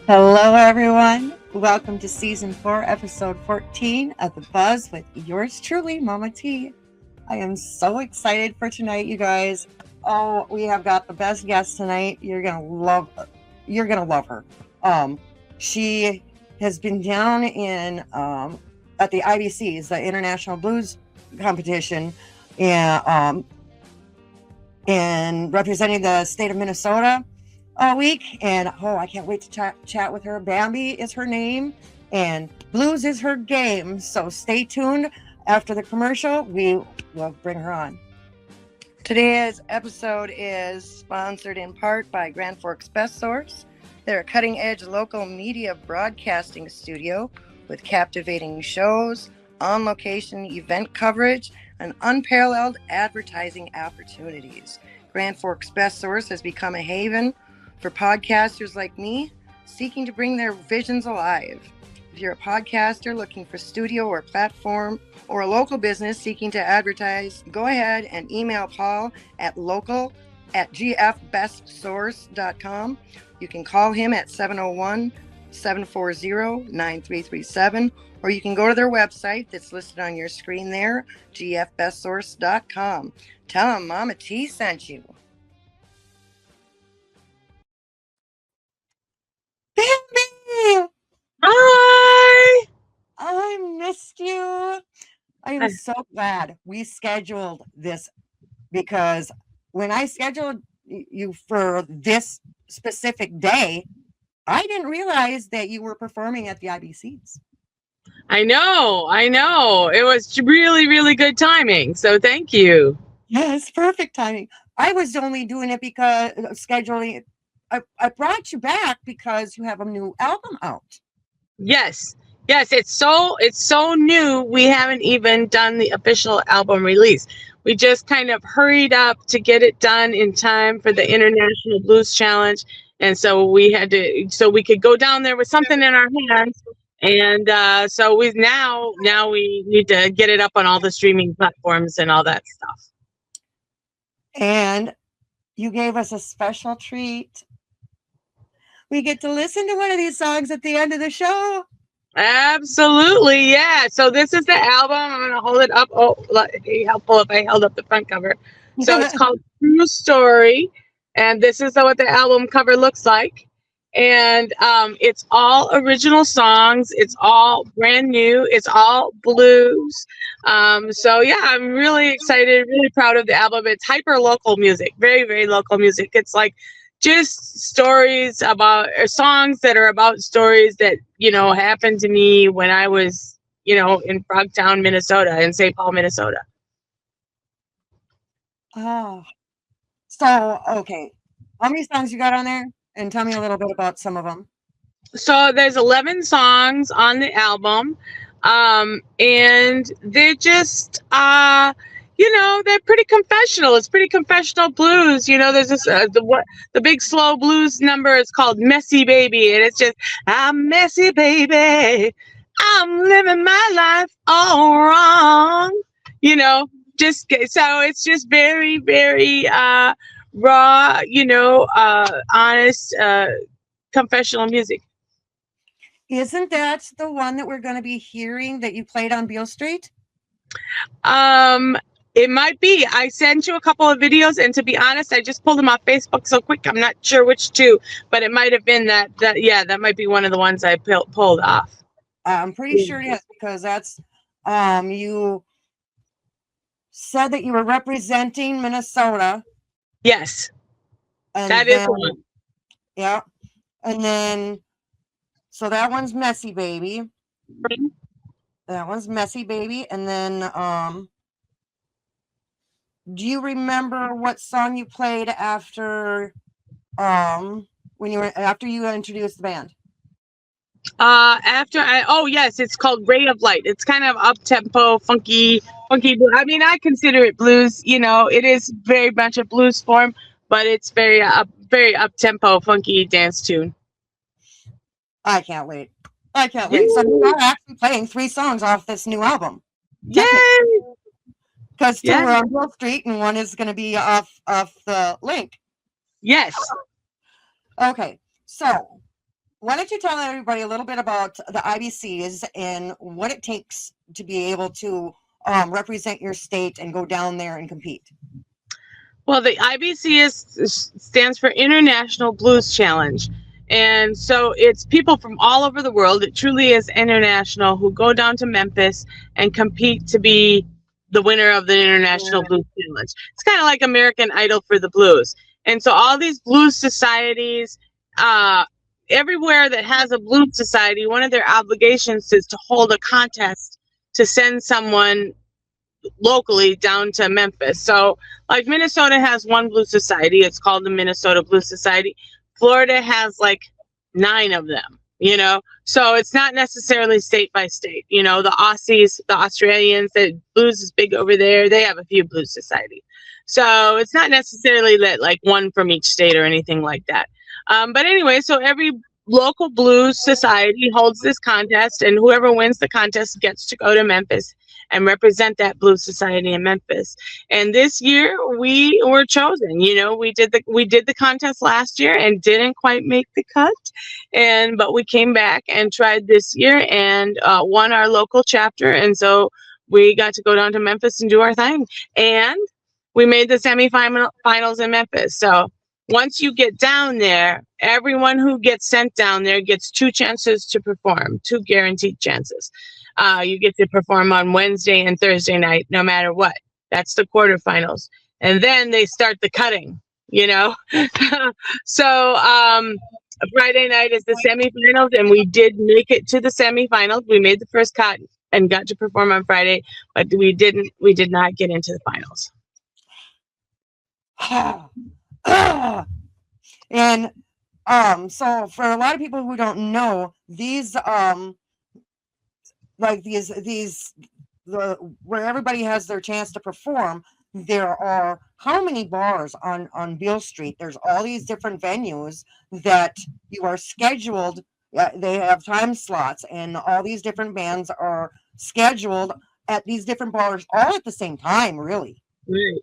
Hello, everyone. Welcome to Season 4, Episode 14 of The Buzz with yours truly, Mama T. I am so excited for tonight, you guys. Oh, we have got the best guest tonight. You're gonna love her. She has been down in at the IBCs, the International Blues Competition, and representing the state of Minnesota all week, and I can't wait to chat with her. Bambi is her name, and blues is her game. So stay tuned. After the commercial, we will bring her on. Today's episode is sponsored in part by Grand Forks Best Source. They're a cutting-edge local media broadcasting studio with captivating shows, on-location event coverage, and unparalleled advertising opportunities. Grand Forks Best Source has become a haven for podcasters like me seeking to bring their visions alive. If you're a podcaster looking for studio or platform, or a local business seeking to advertise, go ahead and email Paul at local@gfbestsource.com. You can call him at 701-740-9337, or you can go to their website that's listed on your screen there, gfbestsource.com. Tell them Mama T sent you. Bambi! Hi! I missed you. I am so glad we scheduled this, because when I scheduled you for this specific day, I didn't realize that you were performing at the IBCs. I know. It was really, really good timing. So thank you. Yes, perfect timing. I was only doing it because scheduling. I brought you back because you have a new album out. Yes, it's so new. We haven't even done the official album release. We just kind of hurried up to get it done in time for the International Blues Challenge, and so we had to, so we could go down there with something in our hands. And so we now we need to get it up on all the streaming platforms and all that stuff. And you gave us a special treat. We get to listen to one of these songs at the end of the show. Absolutely, yeah. So this is the album. I'm going to hold it up. Oh, it'd be helpful if I held up the front cover. So it's called True Story, and this is what the album cover looks like. And it's all original songs. It's all brand new. It's all blues. So yeah, I'm really excited, really proud of the album. It's hyper local music, very, very local music. It's like just stories about, or songs that are about stories that, happened to me when I was, in Frogtown, Minnesota, in St. Paul, Minnesota. Oh, so, okay. How many songs you got on there? And tell me a little bit about some of them. So there's 11 songs on the album. And they're just, they're pretty confessional. It's pretty confessional blues. There's this, the big slow blues number is called Messy Baby. And it's just, I'm messy, baby. I'm living my life all wrong. So it's just very, very raw, honest, confessional music. Isn't that the one that we're going to be hearing that you played on Beale Street? It might be. I sent you a couple of videos, and to be honest, I just pulled them off Facebook so quick. I'm not sure which two, but it might have been that that might be one of the ones I pulled off. I'm pretty sure it is, because that's you said that you were representing Minnesota. Yes, that is the one. Yeah, and then so that one's Messy Baby. That one's Messy Baby, and then do you remember what song you played after after you introduced the band? Yes, it's called Ray of Light. It's kind of up tempo, funky. I mean, I consider it blues. It is very much a blues form, but it's very up tempo, funky dance tune. I can't wait. So you're actually playing 3 songs off this new album. Yay! Because 2 are on Beale Street and 1 is going to be off the link. Yes. Okay, so why don't you tell everybody a little bit about the IBCs and what it takes to be able to represent your state and go down there and compete? Well, the stands for International Blues Challenge. And so it's people from all over the world. It truly is international who go down to Memphis and compete to be the winner of the International Blues Challenge. It's kind of like American Idol for the blues. And so all these blues societies, everywhere that has a blues society, one of their obligations is to hold a contest to send someone locally down to Memphis. So like Minnesota has one blues society. It's called the Minnesota Blues Society. Florida has like 9 of them, you know? So it's not necessarily state by state. You know, the Aussies, the Australians, the blues is big over there. They have a few blues societies. So it's not necessarily that like one from each state or anything like that. But anyway, so every local blues society holds this contest, and whoever wins the contest gets to go to Memphis and represent that blues society in Memphis. And this year we were chosen. You know, we did the contest last year and didn't quite make the cut, but we came back and tried this year and won our local chapter. And so we got to go down to Memphis and do our thing, and we made the semifinals in Memphis. So once you get down there, everyone who gets sent down there gets 2 chances to perform, 2 guaranteed chances. You get to perform on Wednesday and Thursday night, no matter what. That's the quarterfinals. And then they start the cutting, you know? So Friday night is the semifinals, and we did make it to the semifinals. We made the first cut and got to perform on Friday, but we did not get into the finals. And so for a lot of people who don't know, these like where everybody has their chance to perform, there are how many bars on Beale Street? There's all these different venues that you are scheduled. They have time slots, and all these different bands are scheduled at these different bars all at the same time, really. Right.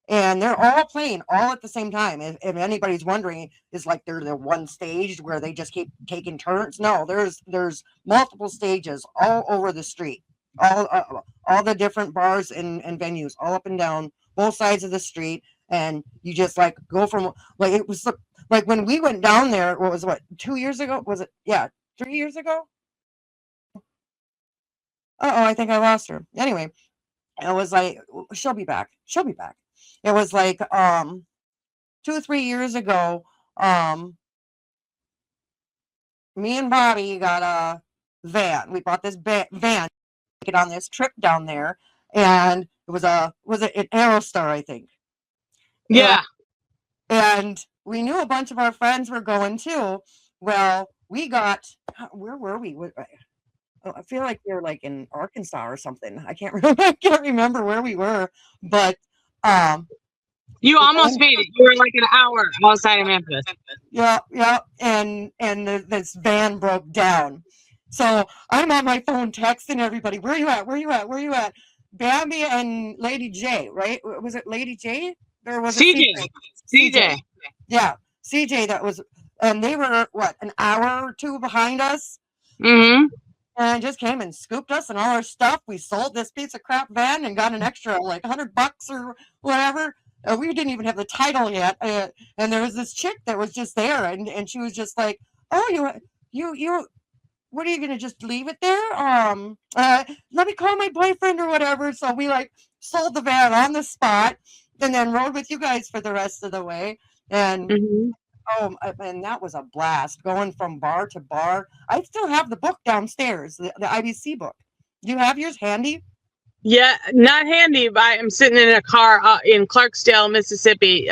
And they're all playing all at the same time. If anybody's wondering, it's like they're the one stage where they just keep taking turns. No, there's multiple stages all over the street, all the different bars and venues all up and down both sides of the street. And you just like go from like it was like when we went down there. What 2 years ago? Was it? Yeah, 3 years ago. I think I lost her. Anyway, it was like she'll be back. She'll be back. It was like 2 or 3 years ago. Me and Bobby got a van. We bought this van to get on this trip down there, and it was an Aerostar, I think. Yeah. And we knew a bunch of our friends were going too. Well, we got where were we? I feel like we were like in Arkansas or something. I can't remember where we were, but you almost made it. You were like an hour outside of Memphis. Yeah, and this van broke down. So I'm on my phone texting everybody. Where you at? Where you at? Where you at? Bambi and Lady J, right? Was it Lady J? Or was it CJ? Yeah, CJ. That was, and they were what, an hour or 2 behind us. Mm-hmm. And just came and scooped us and all our stuff. We sold this piece of crap van and got an extra like $100 or whatever. We didn't even have the title yet. And there was this chick that was just there, and she was just like, "Oh, you, what are you gonna just leave it there? Let me call my boyfriend or whatever." So we like sold the van on the spot, and then rode with you guys for the rest of the way. And and that was a blast going from bar to bar. I still have the book downstairs, the IBC book. Do you have yours handy? Yeah, not handy, but I'm sitting in a car in Clarksdale, Mississippi.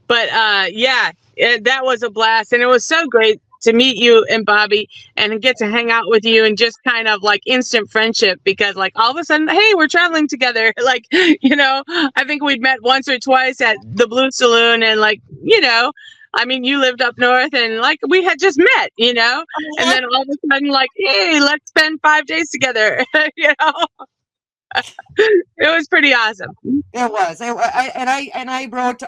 But yeah, that was a blast. And it was so great to meet you and Bobby and get to hang out with you and just kind of like instant friendship, because like all of a sudden, hey, we're traveling together. Like, you know, I think we'd met once or twice at the Blue Saloon, and like, you know, I mean, you lived up north and like we had just met, you know, and then all of a sudden like, hey, let's spend 5 days together, you know. It was pretty awesome. It was. I wrote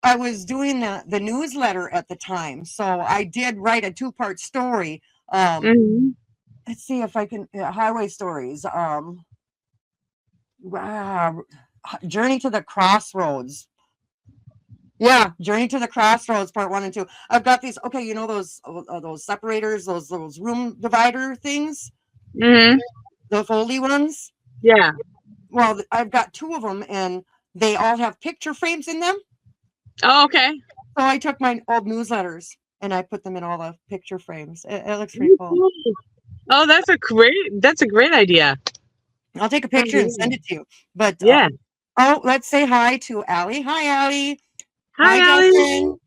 I was doing the newsletter at the time, so I did write a 2-part story. Mm-hmm. Let's see if I can highway stories. Wow, Journey to the Crossroads. Yeah, Journey to the Crossroads, part 1 and 2. I've got these. Okay, you know those separators, those room divider things, Mm-hmm. the foldy ones. Yeah. Well, I've got 2 of them, and they all have picture frames in them. Oh, okay. So I took my old newsletters and I put them in all the picture frames. It looks pretty cool. Oh, that's a great idea. I'll take a picture and send it to you. But Yeah. oh, let's say hi to Allie. Hi, Allie. Hi, Allie. Justin.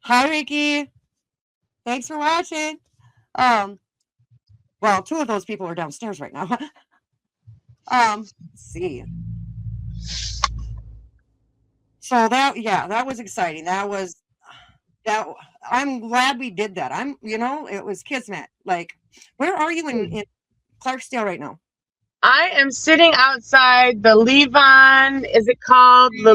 Hi, Ricky. Thanks for watching. Well, 2 of those people are downstairs right now. Let's see. So that was exciting. That I'm glad we did that. It was kismet. Like, where are you in Clarksdale right now? I am sitting outside the Levon. Is it called the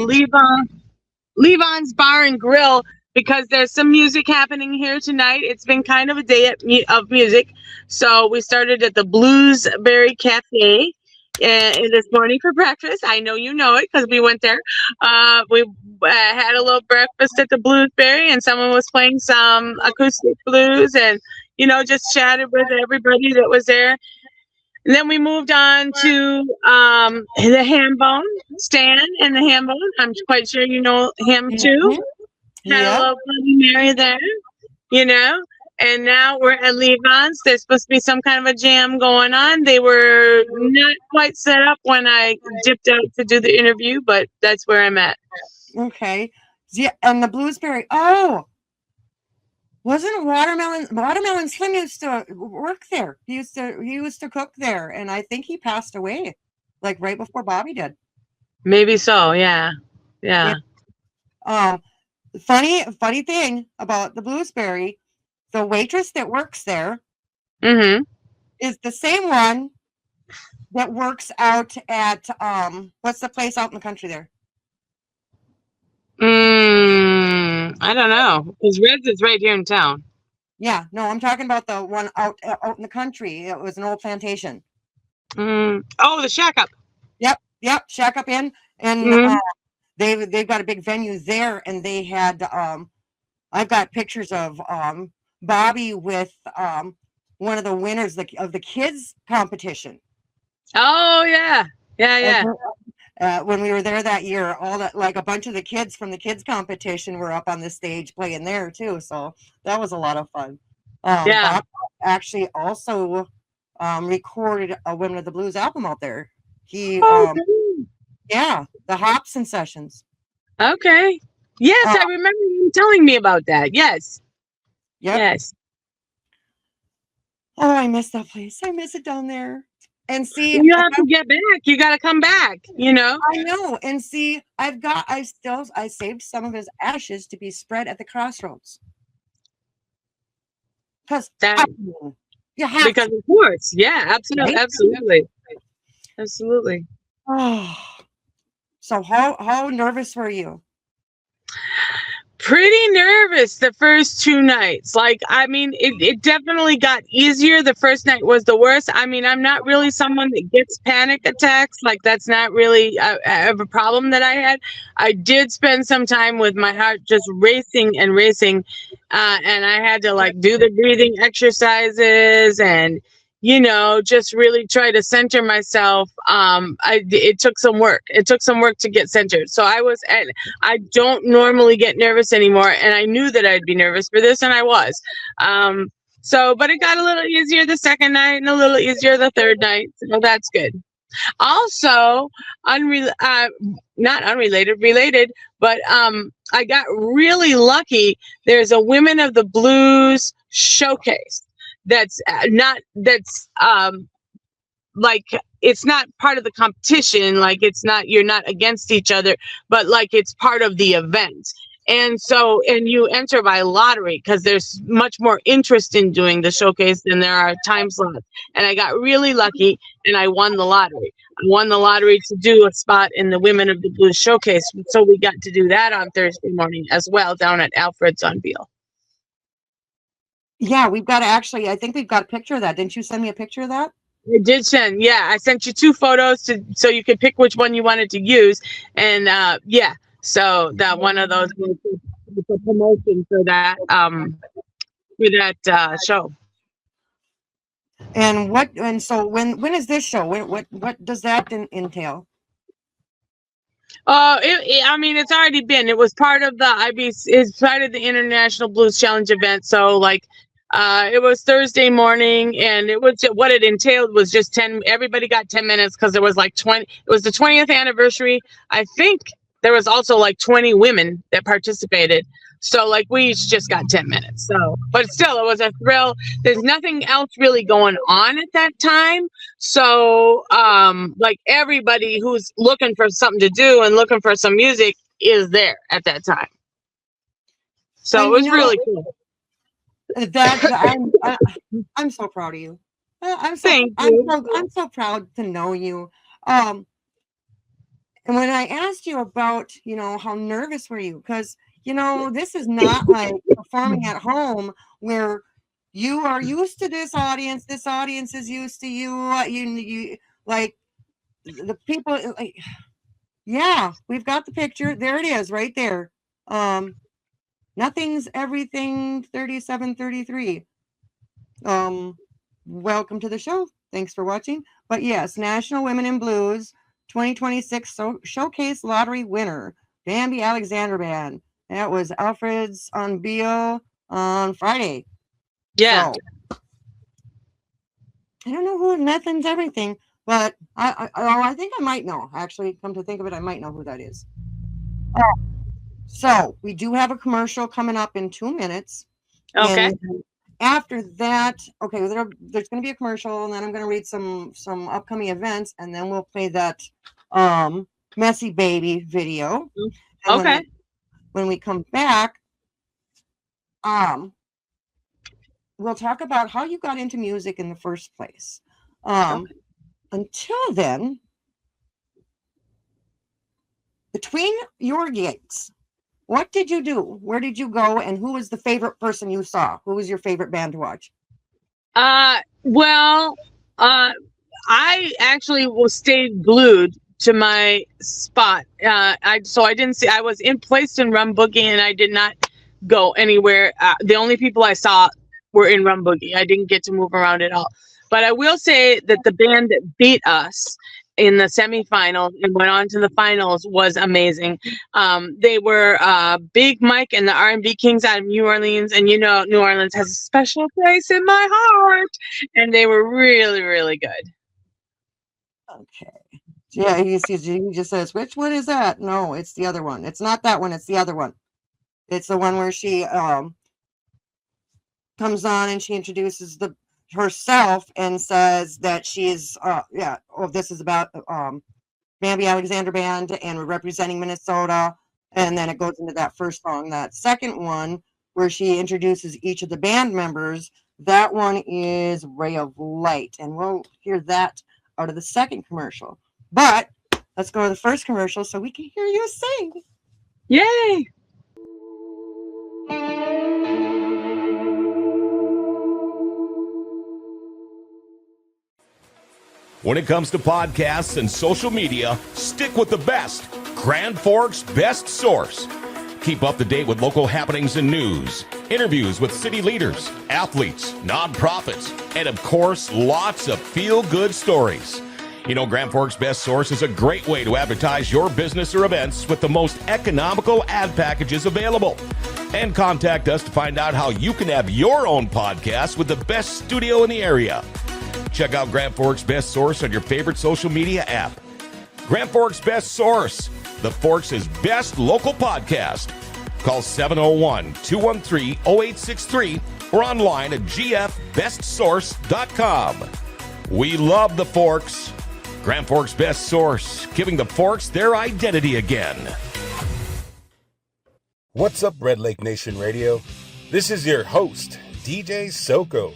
Levon's Bar and Grill? Because there's some music happening here tonight. It's been kind of a day of music. So we started at the Bluesberry Cafe this morning for breakfast. I know you know it because we went there. We had a little breakfast at the Bluesberry, and someone was playing some acoustic blues, and just chatted with everybody that was there. And then we moved on to the Hambone stand and the Hambone. I'm quite sure you know him too. Had a little Bloody Mary there, And now we're at Levon's. There's supposed to be some kind of a jam going on. They were not quite set up when I dipped out to do the interview, but that's where I'm at. Okay. Yeah, and the Bluesberry. Oh, wasn't Watermelon Slim used to work there? He used to cook there, and I think he passed away, like right before Bobby did. Maybe so. Yeah. Funny thing about the Bluesberry, the waitress that works there is the same one that works out at what's the place out in the country there? I don't know, because Red's is right here in town. Yeah, no, I'm talking about the one out in the country. It was an old plantation. Oh, the Shack Up. Yep, Shack Up Inn, and they've got a big venue there, and they had I've got pictures of Bobby with one of the winners of the kids competition. Oh yeah. When we were there that year, like a bunch of the kids from the kids competition were up on the stage playing there too. So that was a lot of fun. Bob actually also recorded a Women of the Blues album out there. He the Hobson sessions. Okay. Yes, I remember you telling me about that. Yes. Yep. Yes. Oh, I miss that place. I miss it down there. And see, you have to get back. You got to come back. I know. And see, I saved some of his ashes to be spread at the crossroads. Because you have because of course, yeah, absolutely. Oh, so how nervous were you? Pretty nervous the first 2 nights. Like, I mean, it definitely got easier. The first night was the worst. I mean, I'm not really someone that gets panic attacks. Like, that's not really a problem that I had. I did spend some time with my heart just racing and racing. And I had to like do the breathing exercises and, just really try to center myself. It took some work. It took some work to get centered. So I don't normally get nervous anymore. And I knew that I'd be nervous for this, and I was. But it got a little easier the second night and a little easier the third night. So that's good. Also, not unrelated, related, but I got really lucky. There's a Women of the Blues showcase. Like, it's not part of the competition. Like, you're not against each other, but like it's part of the event. And you enter by lottery because there's much more interest in doing the showcase than there are time slots. And I got really lucky and I won the lottery. won the lottery to do a spot in the Women of the Blues showcase. So we got to do that on Thursday morning as well down at Alfred's on Beale. Yeah, we've got to actually, I think we've got a picture of that. Didn't you send me a picture of that? I did send, yeah. I sent you 2 photos so you could pick which one you wanted to use, and yeah. So that one of those was a promotion for that show. And so when is this show? What does that entail? I mean, it's already been. It was part of the IBC. It's part of the International Blues Challenge event. So like. It was Thursday morning, and it was what it entailed was just 10. Everybody got 10 minutes because there was like 20. It was the 20th anniversary. I think there was also like 20 women that participated. So like we each just got 10 minutes. So, but still, it was a thrill. There's nothing else really going on at that time. So, like everybody who's looking for something to do and looking for some music is there at that time. So And it was really cool. I'm so proud of you. I'm Thank you. I'm so proud to know you. And when I asked you about, how nervous were you? Because, this is not like performing at home where you are used to this audience. This audience is used to you. You like the people. Like, yeah, we've got the picture. There it is, right there. Nothing's everything 3733. Welcome to the show. Thanks for watching. But yes, National Women in Blues 2026 Showcase Lottery winner, Bambi Alexandra Band. That was Alfred's on Beale on Friday. Yeah. So, I don't know who Nothing's Everything, but I think I might know. Actually, come to think of it, I might know who that is. So we do have a commercial coming up in 2 minutes. Okay. And after that, okay, there's going to be a commercial, and then I'm going to read some upcoming events, and then we'll play that Messy Baby video. And okay. When we come back, we'll talk about how you got into music in the first place. Until then, between your gigs, what did you do? Where did you go? And who was the favorite person you saw? Who was your favorite band to watch? Well, I actually stayed glued to my spot. I didn't see. I was placed in Rum Boogie, and I did not go anywhere. The only people I saw were in Rum Boogie. I didn't get to move around at all. But I will say that the band that beat us in the semifinals and went on to the finals was amazing. They were Big Mike and the R&B Kings out of New Orleans, and New Orleans has a special place in my heart, and they were really, really good. Okay. Yeah, he just says, which one is that? No, it's the other one. It's not that one. It's the other one. It's the one where she comes on and she introduces herself and says that she is this is about Bambi Alexandra Band, and we're representing Minnesota, and then it goes into that first song. That second one where she introduces each of the band members, that one is Ray of Light, and we'll hear that out of the second commercial. But let's go to the first commercial so we can hear you sing. Yay! When it comes to podcasts and social media, stick with the best. Grand Forks' best source. Keep up to date with local happenings and news, interviews with city leaders, athletes, nonprofits, and of course, lots of feel-good stories. Grand Forks' best source is a great way to advertise your business or events with the most economical ad packages available. And contact us to find out how you can have your own podcast with the best studio in the area. Check out Grand Forks' best source on your favorite social media app. Grand Forks' best source, the Forks' best local podcast. Call 701-213-0863 or online at gfbestsource.com. We love the Forks. Grand Forks' best source, giving the Forks their identity again. What's up, Red Lake Nation Radio? This is your host, DJ Soko,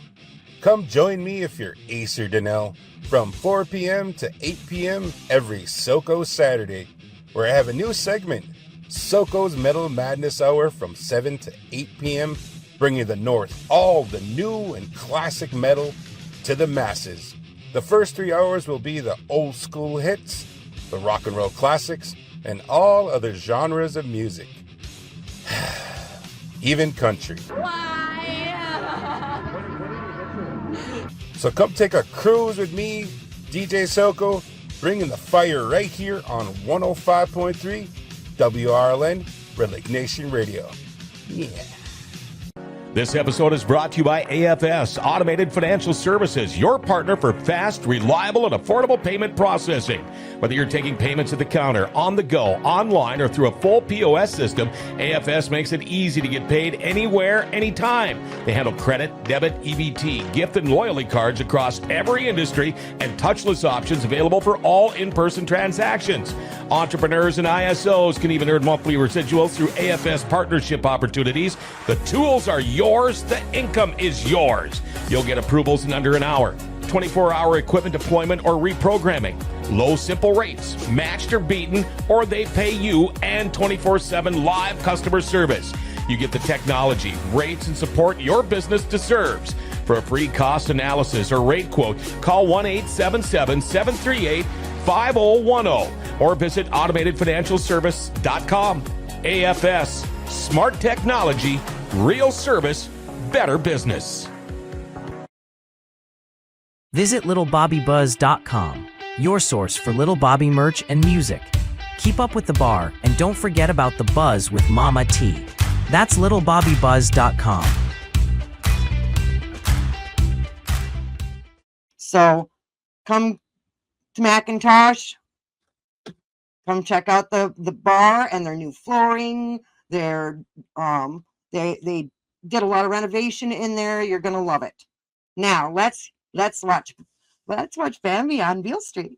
come join me if you're Acer Donnell from 4 p.m. to 8 p.m. every SoCo Saturday, where I have a new segment, SoCo's Metal Madness Hour from 7 to 8 p.m., bringing the North all the new and classic metal to the masses. The first 3 hours will be the old school hits, the rock and roll classics, and all other genres of music. Even country. So come take a cruise with me, DJ SoCo, bringing the fire right here on 105.3 WRLN, Red Lake Nation Radio. Yeah. This episode is brought to you by AFS Automated Financial Services, your partner for fast, reliable, and affordable payment processing. Whether you're taking payments at the counter, on the go, online, or through a full POS system, AFS makes it easy to get paid anywhere, anytime. They handle credit, debit, EBT, gift, and loyalty cards across every industry, and touchless options available for all in-person transactions. Entrepreneurs and ISOs can even earn monthly residuals through AFS partnership opportunities. The tools are yours. The income is yours. You'll get approvals in under an hour. 24-hour equipment deployment or reprogramming. Low simple rates, matched or beaten, or they pay you, and 24/7 live customer service. You get the technology, rates, and support your business deserves. For a free cost analysis or rate quote, call 1-877-738-5010 or visit automatedfinancialservice.com. AFS, smart technology, real service, better business. Visit littlebobbybuzz.com, your source for Little Bobby merch and music. Keep up with the bar and don't forget about the buzz with Mama T. That's littlebobbybuzz.com. So come to Macintosh, come check out the bar and their new flooring. They did a lot of renovation in there. You're gonna love it. Now let's watch Bambi on Beale Street.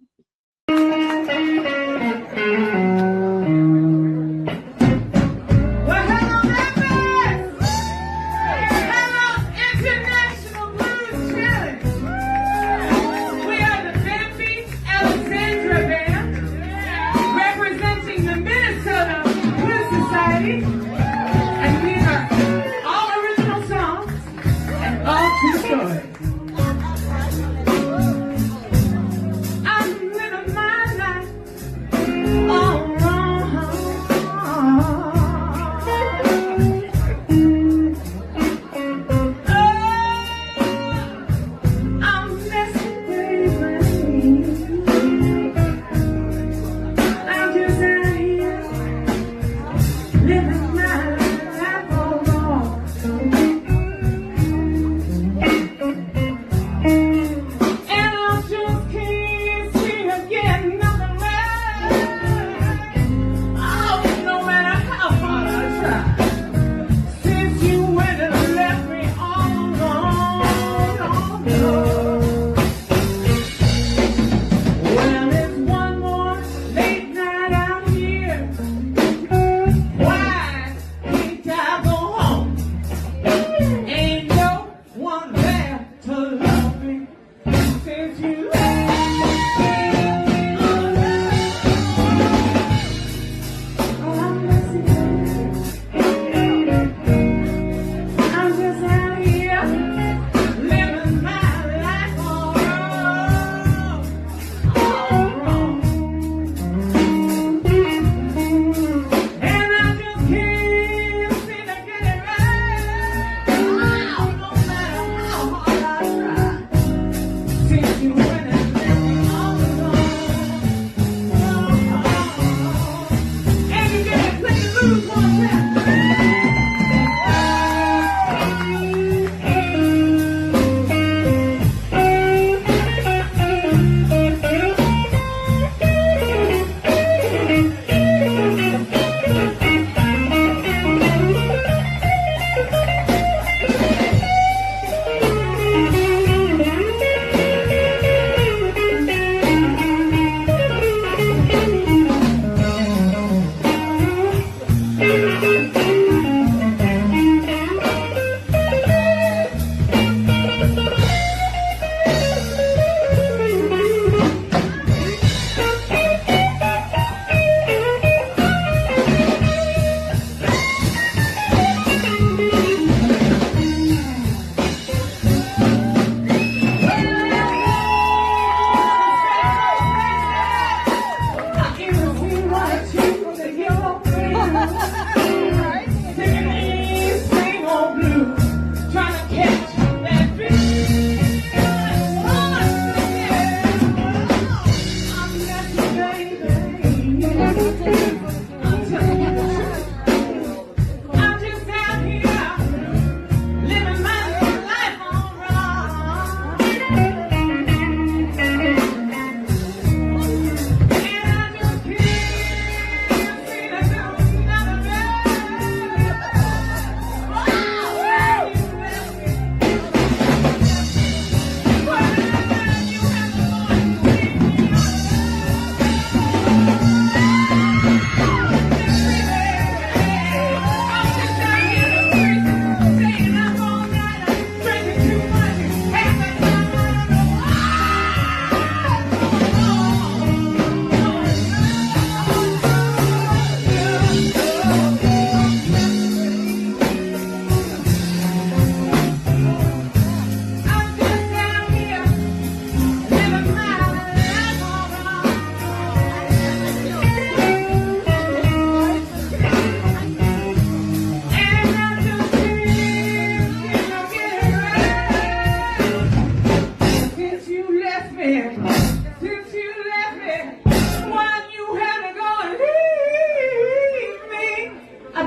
International Blues Challenge. We are the Bambi Alexandra Band, representing the Minnesota Blues Society, and these are all original songs and all true stories. I'm living my life. Oh.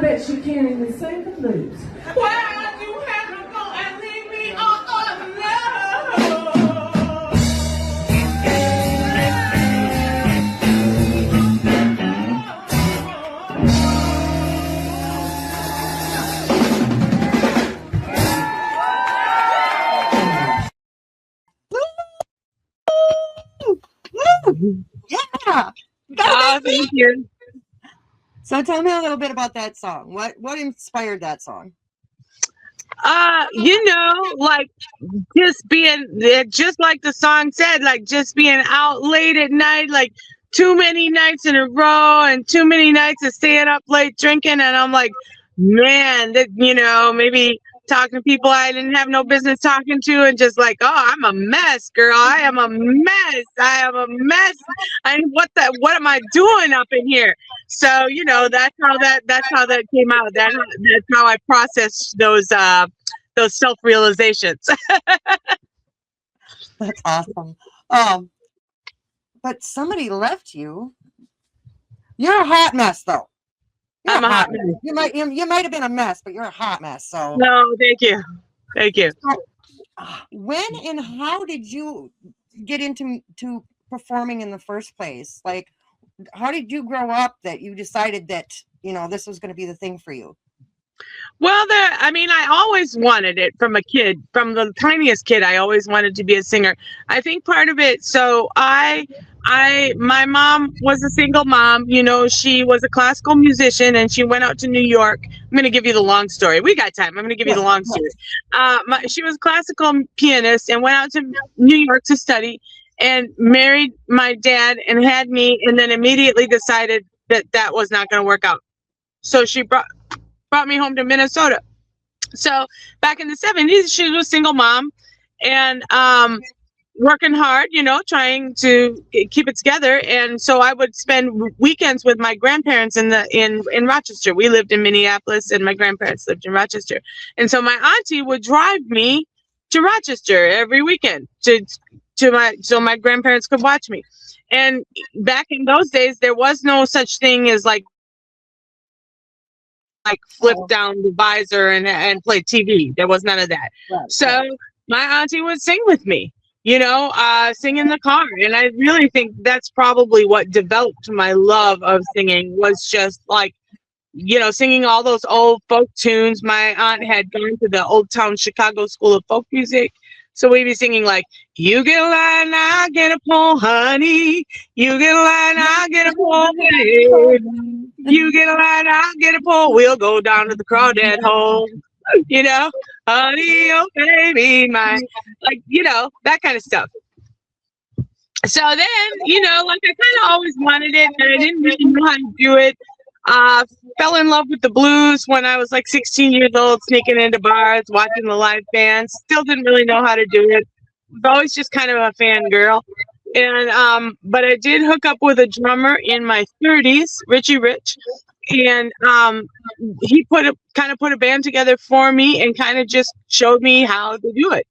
bet you can't even sing the blues. Why you have to go and leave me all alone? Yeah. Go Oh, Bambi! thank you. So tell me a little bit about that song. What inspired that song? Like just being just like the song said, like just being out late at night, like too many nights in a row and too many nights of staying up late drinking. And I'm like, man, that, maybe talking to people I didn't have no business talking to, and just like, oh, I'm a mess, girl. I am a mess. I am a mess. What am I doing up in here? So, that's how that came out. That's how I processed those self-realizations. That's awesome. But somebody left you. You're a hot mess, though. You're I'm a hot mess. You might have been a mess, but you're a hot mess. So No, thank you. when and how did you get into performing in the first place? Like, how did you grow up that you decided that this was going to be the thing for you? Well, I always wanted it from a kid. From the tiniest kid, I always wanted to be a singer. I think part of it, so my mom was a single mom. She was a classical musician, and she went out to New York. I'm going to give you the long story. We got time. I'm going to give you the long story. She was a classical pianist and went out to New York to study, and married my dad and had me, and then immediately decided that was not going to work out. So she brought me home to Minnesota. So back in the 70s, she was a single mom and working hard, trying to keep it together. And so I would spend weekends with my grandparents in Rochester. We lived in Minneapolis and my grandparents lived in Rochester. And so my auntie would drive me to Rochester every weekend so my grandparents could watch me. And back in those days, there was no such thing as like flip down the visor and play TV. There was none of that. Right, so my auntie would sing with me, sing in the car. And I really think that's probably what developed my love of singing, was just like, singing all those old folk tunes. My aunt had gone to the Old Town Chicago School of Folk Music. So we'd be singing like, you get a line, I get a pole, honey. You get a line, I get a pole, honey. You get a line, I get a pole. We'll go down to the crawdad hole. Honey, oh baby, that kind of stuff. So then, like I kind of always wanted it, and I didn't really know how to do it. Fell in love with the blues when I was like 16 years old, sneaking into bars, watching the live bands. Still didn't really know how to do it. Was always just kind of a fangirl. And but I did hook up with a drummer in my 30s, Richie Rich, and he put a band together for me and kind of just showed me how to do it,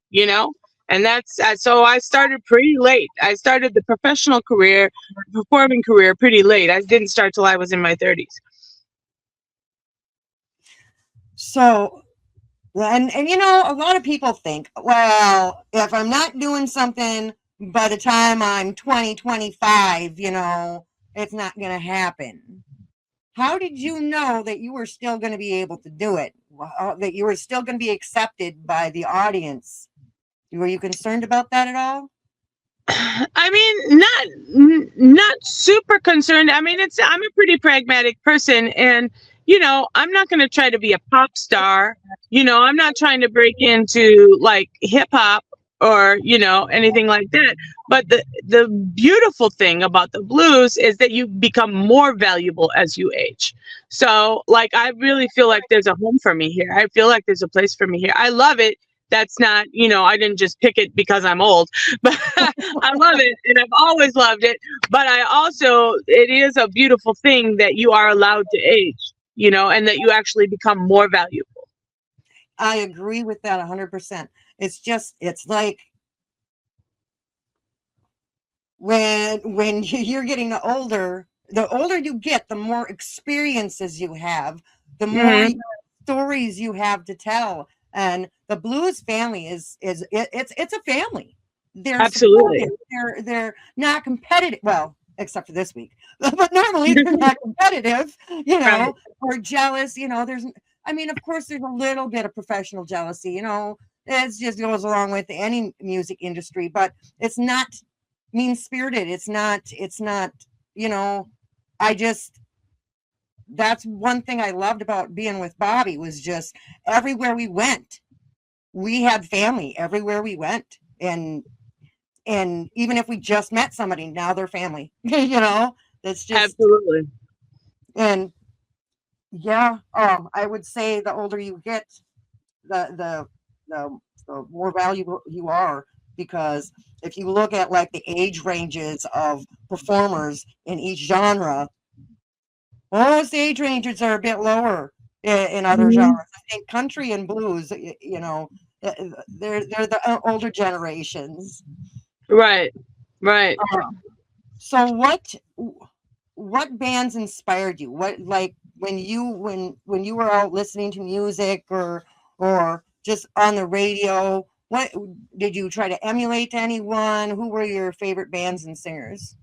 And that's so I started pretty late. I started the professional career, performing career pretty late. I didn't start till I was in my 30s. So, and a lot of people think, well, if I'm not doing something by the time I'm 20, 25, it's not going to happen. How did you know that you were still going to be able to do it? That you were still going to be accepted by the audience? Were you concerned about that at all? I mean, not super concerned. I mean, I'm a pretty pragmatic person, and I'm not going to try to be a pop star. I'm not trying to break into like hip hop or anything like that. But the beautiful thing about the blues is that you become more valuable as you age. So like, I really feel like there's a home for me here. I feel like there's a place for me here. I love it. That's not, I didn't just pick it because I'm old, but I love it and I've always loved it. But it is a beautiful thing that you are allowed to age, and that you actually become more valuable. I agree with that 100%. It's like when you're getting older, the older you get, the more experiences you have, the more Mhm. stories you have to tell. And the blues family it's a family. They're Absolutely. supportive. They're not competitive. Well, except for this week, but normally they're not competitive, Right. or jealous. There's, I mean, of course, there's a little bit of professional jealousy. It just goes along with any music industry, but it's not mean spirited. It's not. I just that's one thing I loved about being with Bobby was just everywhere we went, we had family everywhere we went. And even if we just met somebody, now they're family. That's just, Absolutely. and yeah, I would say the older you get, the more valuable you are, because if you look at like the age ranges of performers in each genre, most age ranges are a bit lower in other Mhm. genres. I think country and blues, they're the older generations. Right. Right. So what bands inspired you? What, like, when you were out listening to music, or just on the radio, what did you try to emulate anyone? Who were your favorite bands and singers?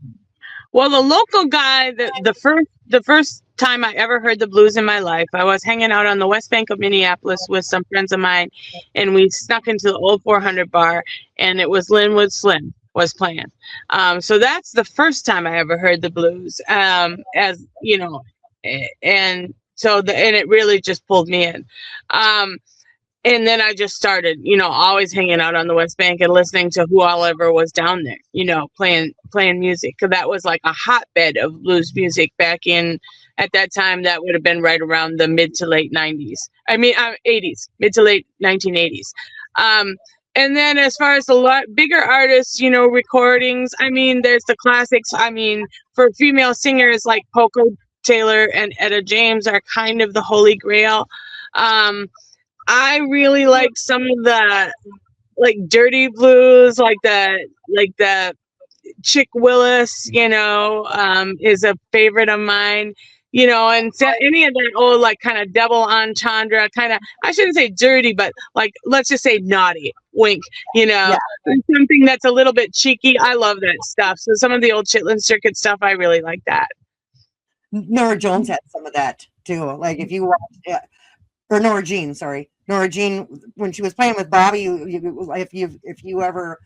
Well, the local guy, the first time I ever heard the blues in my life, I was hanging out on the West Bank of Minneapolis with some friends of mine, and we snuck into the old 400 bar, and it was Linwood Slim was playing. So that's the first time I ever heard the blues. As you know, and so and it really just pulled me in. Um, and then I just started, always hanging out on the West Bank and listening to who all ever was down there, playing music. Cause that was like a hotbed of blues music back at that time. That would have been right around the mid to late 90s. I mean, 80s, mid to late 1980s. And then as far as bigger artists, recordings, I mean, there's the classics. I mean, for female singers like Poco Taylor and Etta James are kind of the holy grail. I really like some of the like dirty blues, like the Chick Willis, is a favorite of mine. And so any of that old like kind of double entendre, kind of, I shouldn't say dirty, but like let's just say naughty, wink, Yeah, something that's a little bit cheeky. I love that stuff. So some of the old Chitlin Circuit stuff, I really like that. Nora Jones had some of that too. Like if you watch, or Nora Jean, sorry, Nora Jean, when she was playing with Bobby, if you ever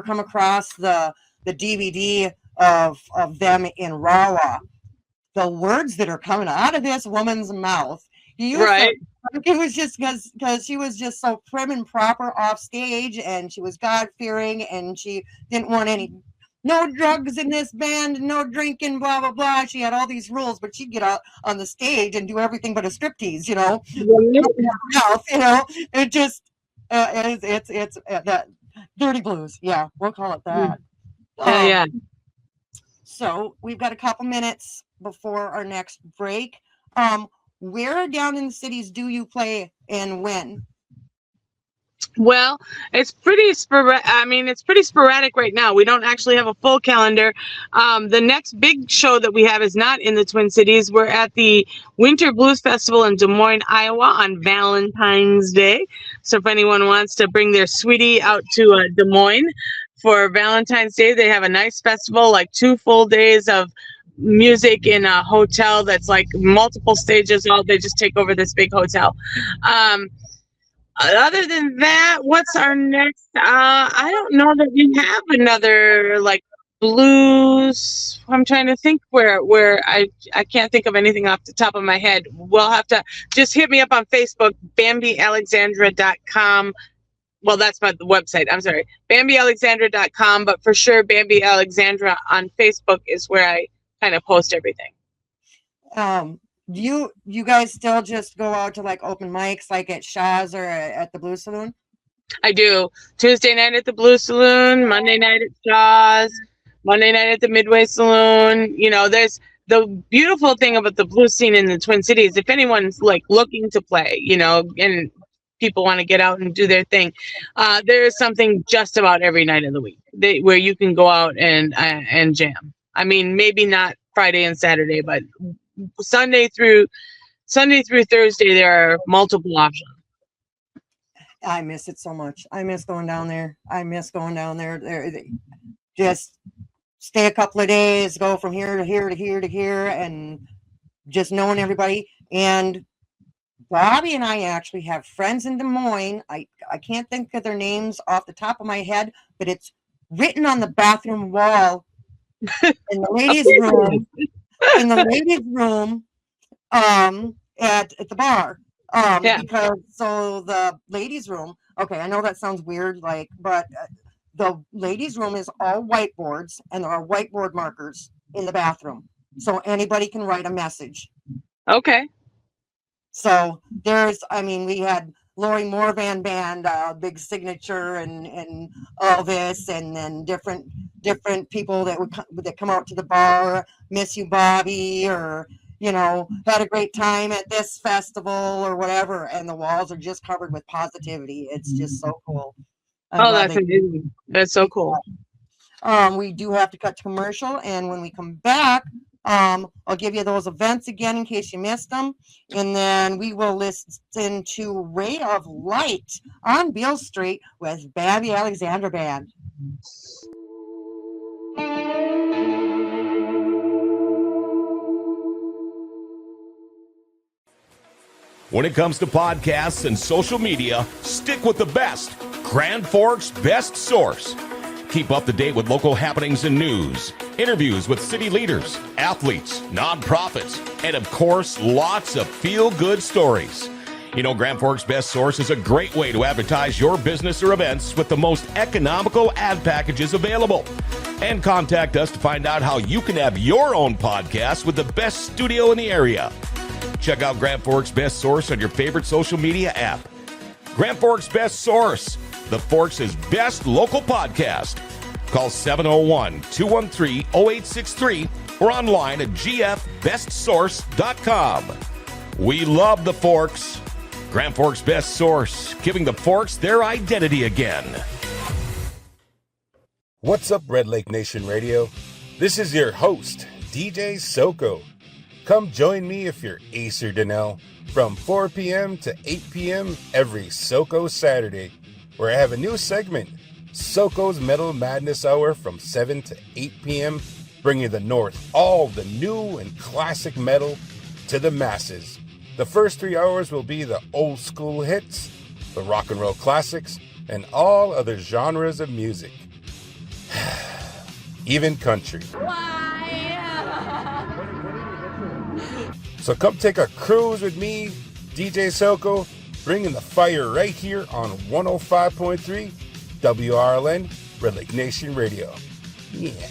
come across the DVD of them in Rawa, the words that are coming out of this woman's mouth, Right. it was just because she was just so prim and proper off stage, and she was God fearing, and she didn't want no drugs in this band, no drinking, blah blah blah. She had all these rules, but she'd get out on the stage and do everything but a striptease, mouth, It just it's that dirty blues. Yeah, we'll call it that. Yeah, yeah. So we've got a couple minutes before our next break. Where down in the cities do you play and when? Well, it's pretty sporadic. I mean, it's pretty sporadic right now. We don't actually have a full calendar. The next big show that we have is not in the Twin Cities. We're at the Winter Blues Festival in Des Moines, Iowa on Valentine's Day. So if anyone wants to bring their sweetie out to Des Moines for Valentine's Day, they have a nice festival, like 2 full days of music in a hotel that's like multiple stages. They just take over this big hotel. Other than that, what's our next? I don't know that we have another like blues. I'm trying to think where I can't think of anything off the top of my head. We'll have to just hit me up on Facebook, BambiAlexandra.com. Well, that's my website. I'm sorry, BambiAlexandra.com. But for sure, Bambi Alexandra on Facebook is where I kind of post everything. You guys still just go out to like open mics, like at Shaw's or at the Blue Saloon? I do. Tuesday night at the Blue Saloon, Monday night at Shaw's, Monday night at the Midway Saloon. There's the beautiful thing about the blues scene in the Twin Cities. If anyone's like looking to play, and people want to get out and do their thing, there is something just about every night of the week where you can go out and jam. I mean, maybe not Friday and Saturday, but Sunday through Thursday there are multiple options. I miss it so much. I miss going down there. Just stay a couple of days, go from here to here to here to here, and just knowing everybody. And Bobby and I actually have friends in Des Moines. I can't think of their names off the top of my head, but it's written on the bathroom wall in the ladies' room. In the ladies' room, at the bar. Because so the ladies' room. Okay, I know that sounds weird, but the ladies' room is all whiteboards, and there are whiteboard markers in the bathroom, so anybody can write a message. Okay. So we had Lori Morvan Band, big signature, and Elvis, and then different people that come out to the bar, miss you, Bobby, or had a great time at this festival or whatever, and the walls are just covered with positivity. It's just so cool. That's amazing. That's so cool. We do have to cut to commercial, and when we come back, I'll give you those events again in case you missed them, and then we will listen to Ray of Light on Beale Street with Bambi Alexandra Band. When it comes to podcasts and social media, stick with the best. Grand Forks' best source. Keep up to date with local happenings and news, interviews with city leaders, athletes, nonprofits, and of course, lots of feel-good stories. Grand Forks' best source is a great way to advertise your business or events with the most economical ad packages available. And contact us to find out how you can have your own podcast with the best studio in the area. Check out Grand Forks' best source on your favorite social media app. Grand Forks' best source, the Forks' best local podcast. Call 701-213-0863 or online at gfbestsource.com. We love the Forks. Grand Forks' best source, giving the Forks their identity again. What's up, Red Lake Nation Radio? This is your host, DJ Soko. Come join me if you're Ace or Donnell from 4 p.m. to 8 p.m. every Soko Saturday, where I have a new segment, Soko's Metal Madness Hour from 7 to 8 p.m., bringing the North all the new and classic metal to the masses. The first 3 hours will be the old school hits, the rock and roll classics, and all other genres of music. Even country. So come take a cruise with me, DJ Soko, bringing the fire right here on 105.3 WRLN, Red Lake Nation Radio. Yeah.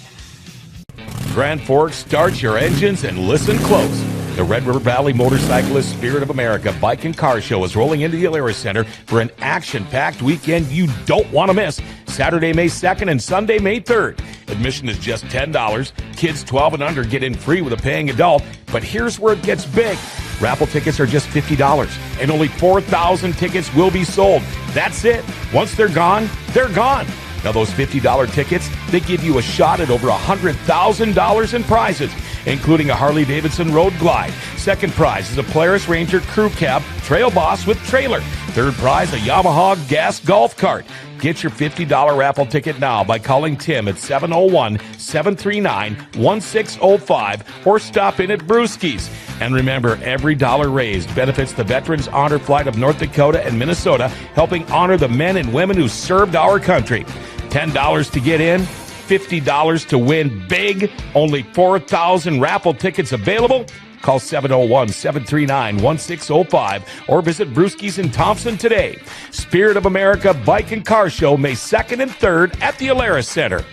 Grand Forks, start your engines and listen close. The Red River Valley Motorcyclist Spirit of America Bike and Car Show is rolling into the Alara Center for an action-packed weekend you don't want to miss. Saturday, May 2nd and Sunday, May 3rd. Admission is just $10. Kids 12 and under get in free with a paying adult. But here's where it gets big. Raffle tickets are just $50, and only 4,000 tickets will be sold. That's it. Once they're gone, they're gone. Now, those $50 tickets, they give you a shot at over $100,000 in prizes, including a Harley-Davidson Road Glide. Second prize is a Polaris Ranger Crew Cab Trail Boss with trailer. Third prize, a Yamaha gas golf cart. Get your $50 raffle ticket now by calling Tim at 701-739-1605 or stop in at Brewski's. And remember, every dollar raised benefits the Veterans Honor Flight of North Dakota and Minnesota, helping honor the men and women who served our country. $10 to get in, $50 to win big. Only 4,000 raffle tickets available. Call 701-739-1605 or visit Brewski's in Thompson today. Spirit of America Bike and Car Show, May 2nd and 3rd at the Alara Center.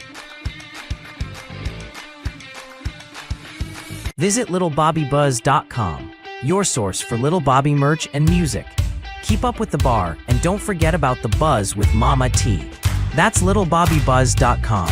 Visit littlebobbybuzz.com, your source for Little Bobby merch and music. Keep up with the bar and don't forget about the buzz with Mama T. That's littlebobbybuzz.com.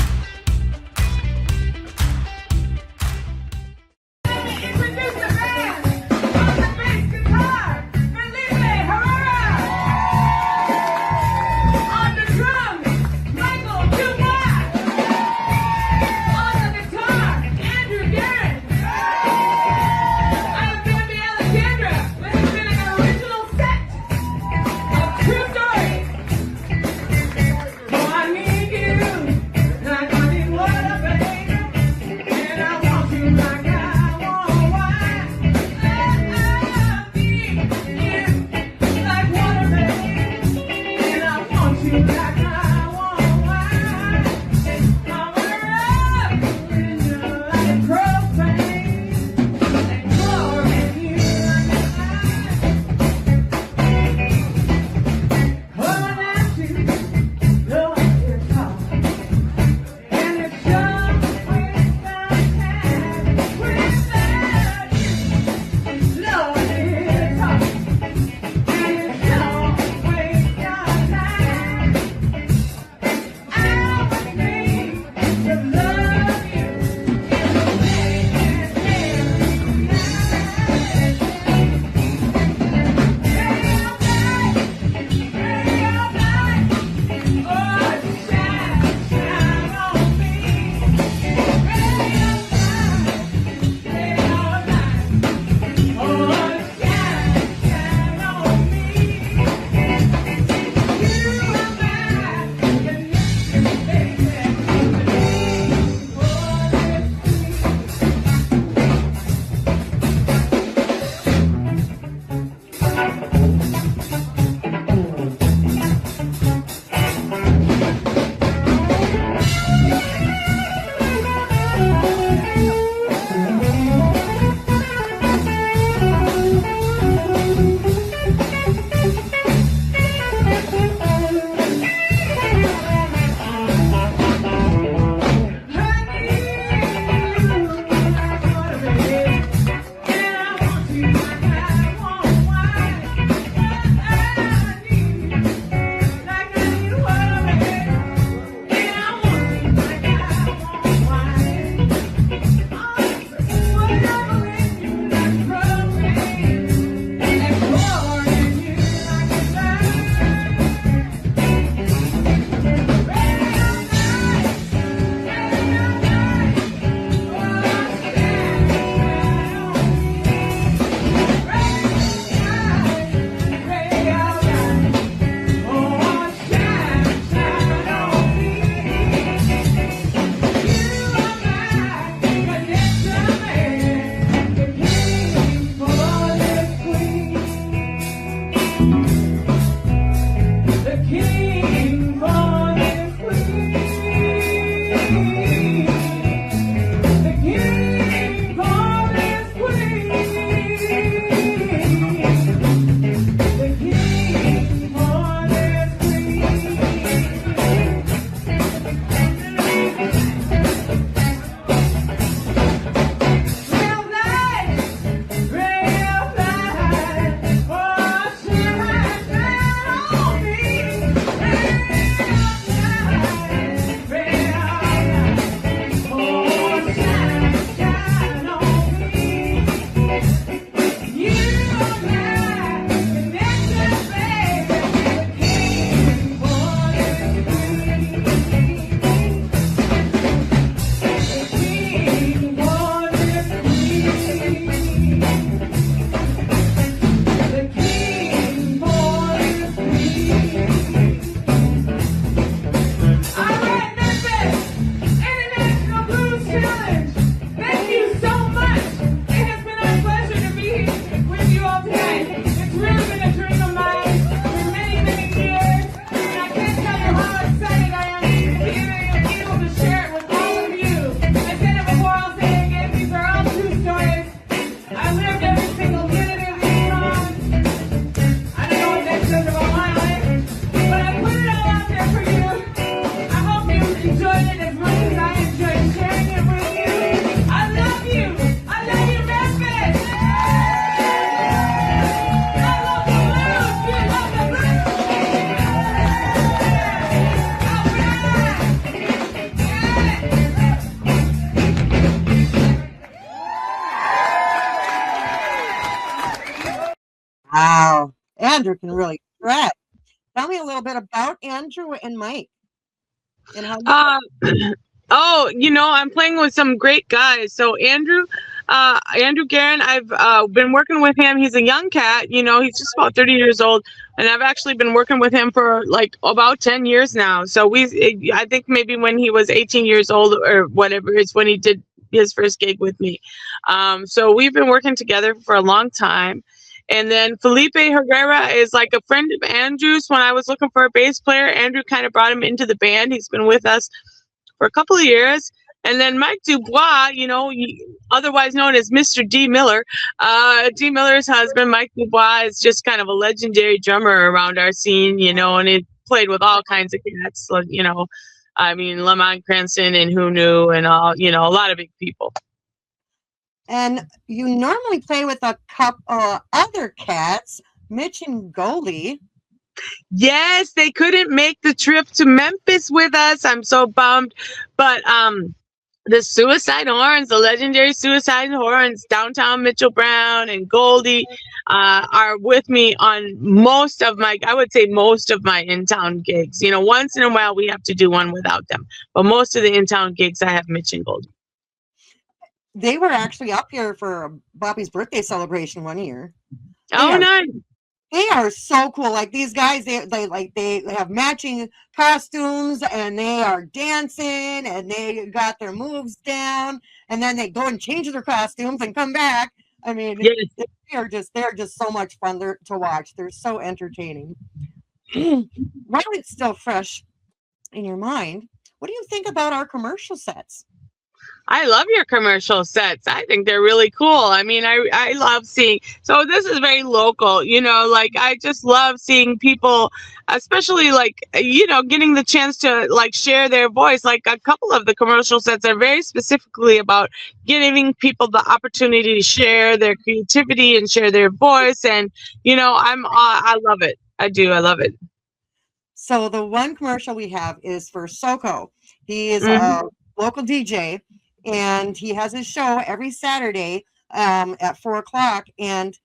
Wow. Andrew can really shred. Tell me a little bit about Andrew and Mike and how you Uh, oh, I'm playing with some great guys. So Andrew Guerin, I've been working with him. He's a young cat. He's just about 30 years old, and I've actually been working with him for like about 10 years now. So I think maybe when he was 18 years old or whatever is when he did his first gig with me. So we've been working together for a long time. And then Felipe Herrera is like a friend of Andrew's. When I was looking for a bass player, Andrew kind of brought him into the band. He's been with us for a couple of years. And then Mike Dubois, otherwise known as Mr. D. Miller. D. Miller's husband, Mike Dubois, is just kind of a legendary drummer around our scene, and he played with all kinds of cats, Lamont Cranston and Who Knew and all, a lot of big people. and you normally play with a couple other cats, Mitch and Goldie. Yes, they couldn't make the trip to Memphis with us. I'm so bummed. But the Suicide Horns, the legendary Suicide Horns, downtown Mitchell Brown and Goldie, are with me on most of my in-town gigs. Once in a while we have to do one without them. But most of the in-town gigs I have Mitch and Goldie. They were actually up here for Bobby's birthday celebration one year. Oh, nice. They are so cool. Like these guys, they have matching costumes and they are dancing and they got their moves down and then they go and change their costumes and come back. I mean, yes. they're just so much fun to watch. They're so entertaining. While it's still fresh in your mind, what do you think about our commercial sets? I love your commercial sets. I think they're really cool. I mean, I love seeing, so this is very local, I just love seeing people, especially getting the chance to share their voice. Like a couple of the commercial sets are very specifically about giving people the opportunity to share their creativity and share their voice. And, I love it. I do. I love it. So the one commercial we have is for Soko. He is a local DJ. And he has his show every Saturday at 4:00. And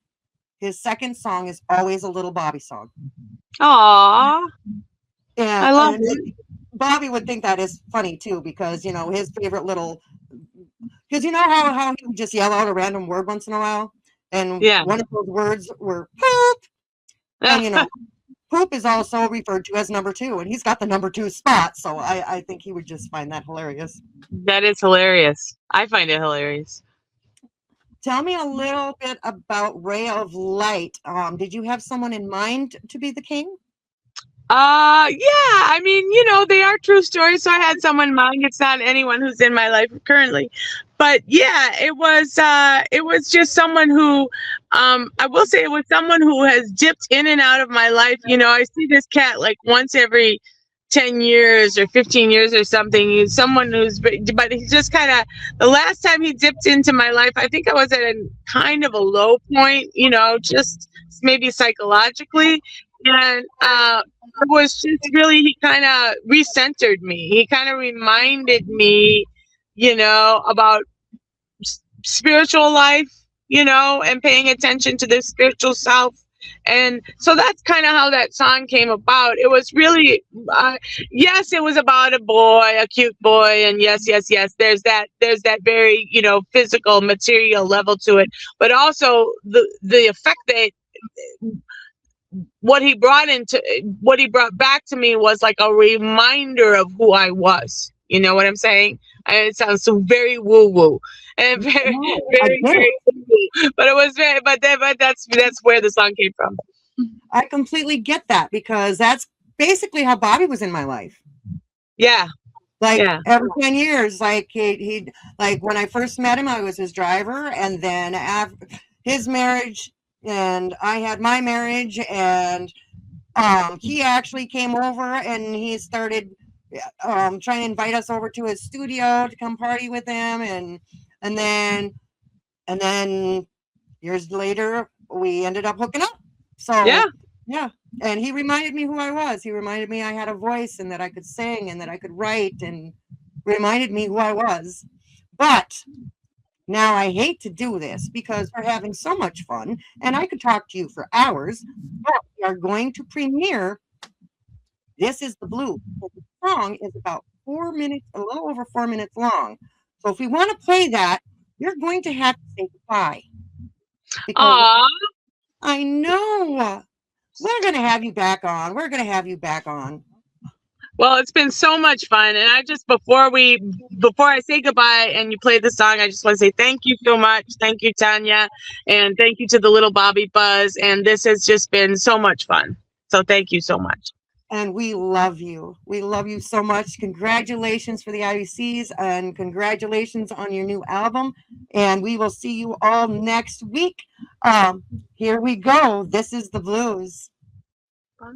his second song is always a Little Bobby song. Aww. And I love it. Bobby would think that is funny too, because his favorite little, because how he would just yell out a random word once in a while. And one of those words were poop. And poop is also referred to as number 2, and he's got the number 2 spot. So I think he would just find that hilarious. That is hilarious. I find it hilarious. Tell me a little bit about Ray of Light. Did you have someone in mind to be the king? Yeah, I mean, they are true stories. So I had someone in mind. It's not anyone who's in my life currently, but yeah, it was just someone who, I will say it was someone who has dipped in and out of my life. I see this cat like once every 10 years or 15 years or something. He's someone but he's just kind of, the last time he dipped into my life, I think I was at a kind of a low point, just maybe psychologically. And it was just really, he kind of recentered me. He kind of reminded me, about spiritual life, and paying attention to the spiritual self. And so that's kind of how that song came about. It was really, yes, it was about a boy, a cute boy. And yes, there's that very, physical, material level to it. But also the effect that what he brought back to me was like a reminder of who I was. You know what I'm saying? And it sounds so very woo woo and very woo woo. But it was very, but that's where the song came from. I completely get that, because that's basically how Bobby was in my life. Yeah. Every 10 years, he when I first met him, I was his driver, and then after his marriage, and I had my marriage, and he actually came over and he started trying to invite us over to his studio to come party with him, and then years later we ended up hooking up. So yeah. And he reminded me who I was. He reminded me I had a voice and that I could sing and that I could write, and reminded me who I was. But Now, I hate to do this because we're having so much fun and I could talk to you for hours, but we are going to premiere This Is the Blue. The song is about 4 minutes, a little over 4 minutes long. So if we want to play that, you're going to have to say goodbye. Because Aw. I know. We're going to have you back on. We're going to have you back on. Well, it's been so much fun. And I just, before I say goodbye and you play the song, I just want to say thank you so much. Thank you, Tanya. And thank you to the Little Bobby Buzz. And this has just been so much fun. So thank you so much. And we love you. We love you so much. Congratulations for the IBCs and congratulations on your new album. And we will see you all next week. Here we go. This is the Blues. Bye.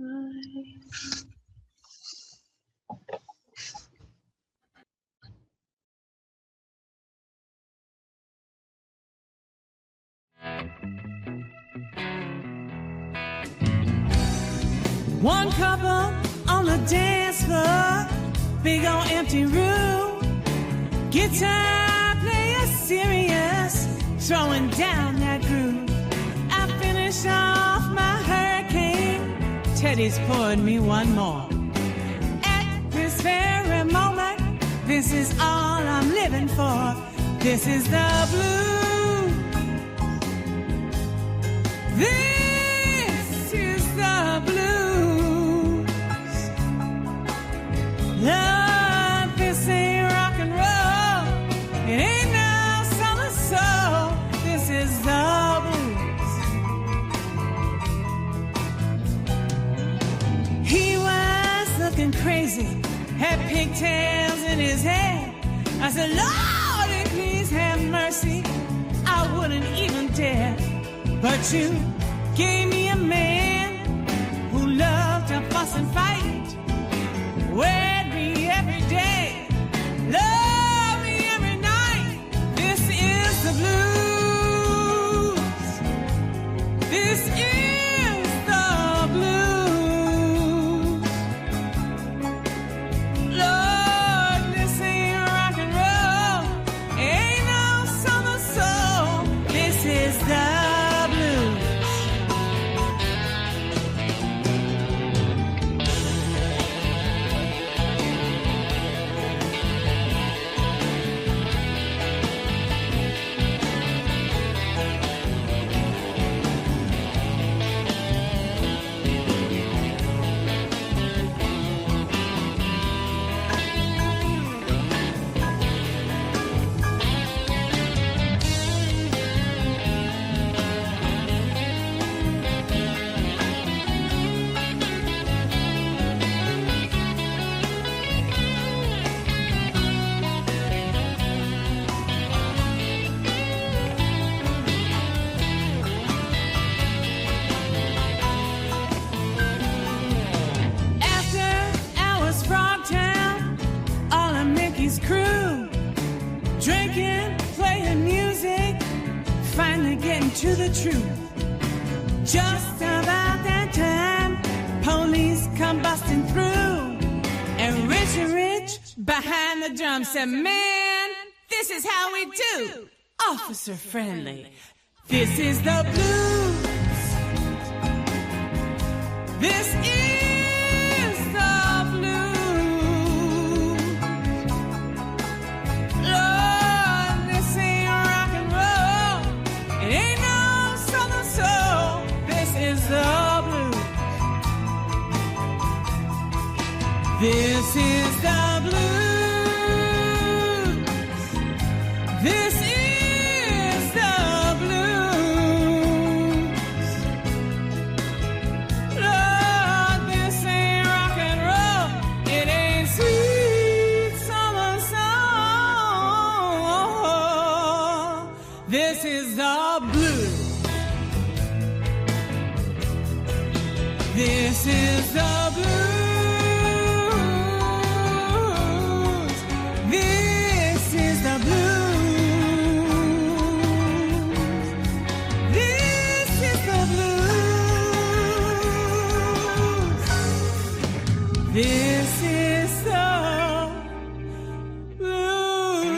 One couple on the dance floor, big old empty room. Guitar player serious, throwing down that groove. I finish off my hurricane, Teddy's poured me one more. At this very moment, this is all I'm living for. This is the blue. This is the blues. Lord, this ain't rock and roll. It ain't no summer soul. This is the blues. He was looking crazy, had pigtails in his hair. I said, Lord, please have mercy. I wouldn't even dare. But you gave me a man who loved to fuss and fight, wed me every day, love me every night. This is the blues. This is the blues. Lord, this ain't rock and roll. Ain't no summer soul. This is the crew, drinking, playing music, finally getting to the truth. Just about that time, police come busting through, and Richie Rich behind the drum said, man, this is how we do, officer friendly. This is the blues. This is the blues. Lord, this ain't rock and roll. It ain't no southern soul. This is the blues. This is the blues. This is the blues. Lord, this ain't rock and roll. It ain't sweet summer soul. This is the blues. This is the blues. This is the blues. This is the blues. This is the blues.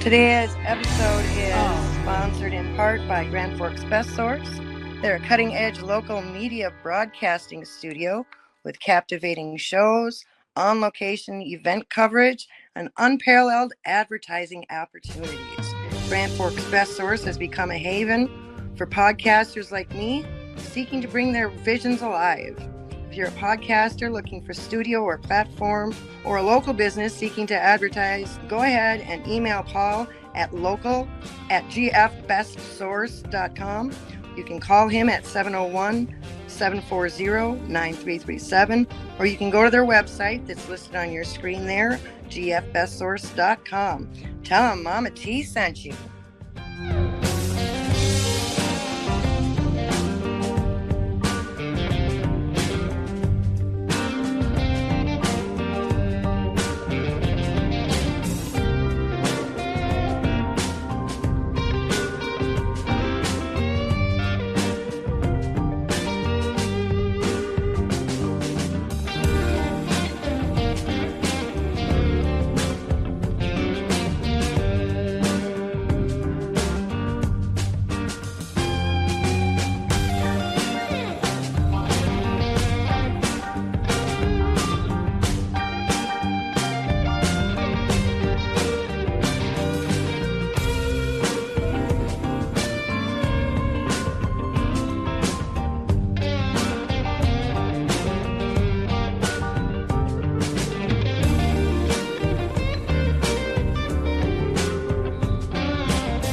Today's episode is sponsored in part by Grand Forks Best Source. They're a cutting-edge local media broadcasting studio with captivating shows, on-location event coverage, and unparalleled advertising opportunities. Grand Forks Best Source has become a haven for podcasters like me seeking to bring their visions alive. If you're a podcaster looking for studio or platform, or a local business seeking to advertise, go ahead and email Paul at local@gfbestsource.com. You can call him at 701-740-9337, or you can go to their website that's listed on your screen there, gfbestsource.com. Tell them Mama T sent you.